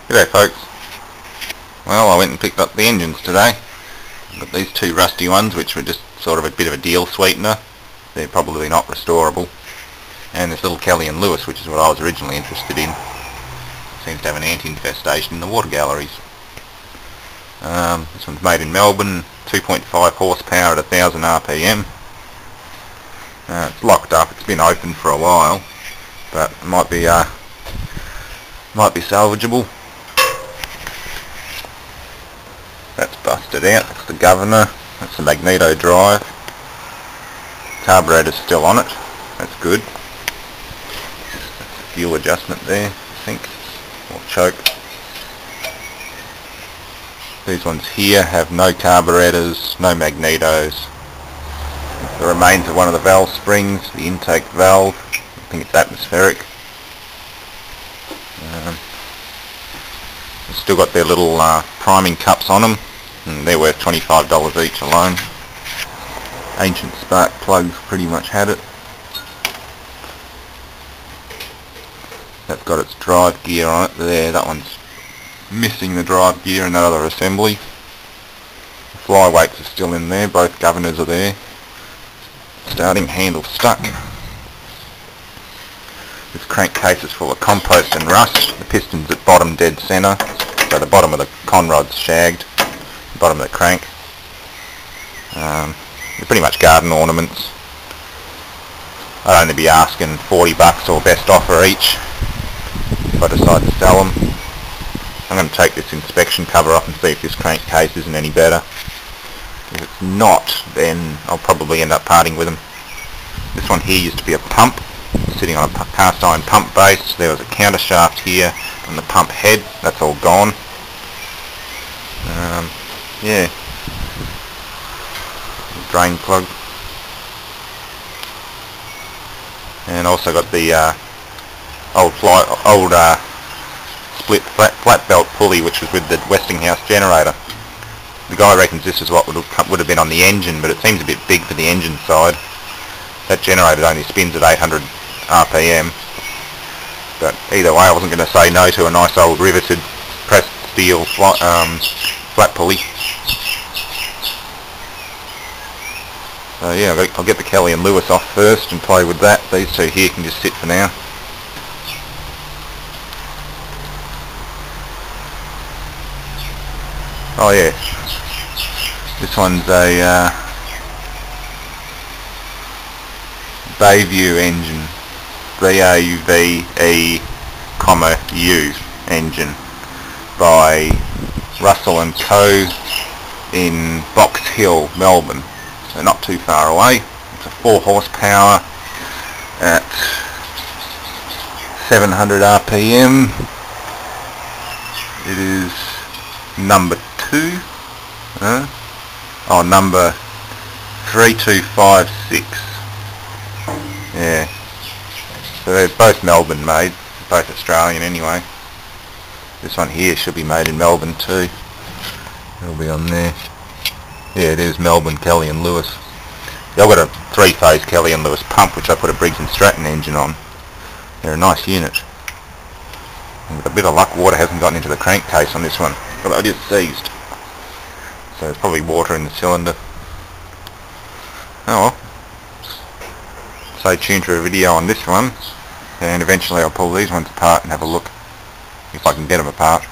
G'day folks. Well, I went and picked up the engines today. I've got these two rusty ones which were just sort of a bit of a deal sweetener. They're probably not restorable. And this little Kelly and Lewis, which is what I was originally interested in. Seems to have an ant infestation in the water galleries. This one's made in Melbourne, 2.5 horsepower at 1000 RPM. It's locked up, it's been open for a while, but it might be salvageable. That's busted out. That's the governor. That's the magneto drive. Carburetor's still on it. That's good. That's the fuel adjustment there, I think, or choke. These ones here have no carburetors, no magnetos. The remains of one of the valve springs, the intake valve. I think it's atmospheric. They've still got their little priming cups on them, and they're worth $25 each alone. Ancient spark plugs pretty much had it. That's got its drive gear on it there. That one's missing the drive gear and that other assembly. The flyweights are still in there, both governors are there. Starting handle stuck. This crankcase is full of compost and rust. The piston's at bottom dead centre, so the bottom of the conrod's shagged, the bottom of the crank. They're pretty much garden ornaments. I'd only be asking $40 or best offer each if I decide to sell them. I'm going to take this inspection cover off and see if this crankcase isn't any better. If it's not, then I'll probably end up parting with them. This one here used to be a pump, sitting on a cast iron pump base. There was a counter shaft here and the pump head. That's all gone. Yeah. Drain plug. And also got the old split flat belt pulley, which was with the Westinghouse generator. The guy reckons this is what would have been on the engine, but it seems a bit big for the engine side. That generator only spins at 800 RPM. But either way, I wasn't going to say no to a nice old riveted pressed steel flat pulley. So yeah, I'll get the Kelly and Lewis off first and play with that. These two here can just sit for now. Oh yeah, this one's a Bave'U engine, Bave'U engine by Russell and Co. in Box Hill, Melbourne, so not too far away. It's a 4 horsepower at 700 RPM. It is number 2, number 3256. Yeah, so they're both Melbourne made, both Australian anyway. This one here should be made in Melbourne too. It'll be on there. Yeah, it is Melbourne Kelly and Lewis. I've got a 3-phase Kelly and Lewis pump which I put a Briggs & Stratton engine on. They're a nice unit. And with a bit of luck, water hasn't gotten into the crankcase on this one, although it is seized. So there's probably water in the cylinder. Oh well. Stay tuned for a video on this one, and eventually I'll pull these ones apart and have a look if I can get them apart.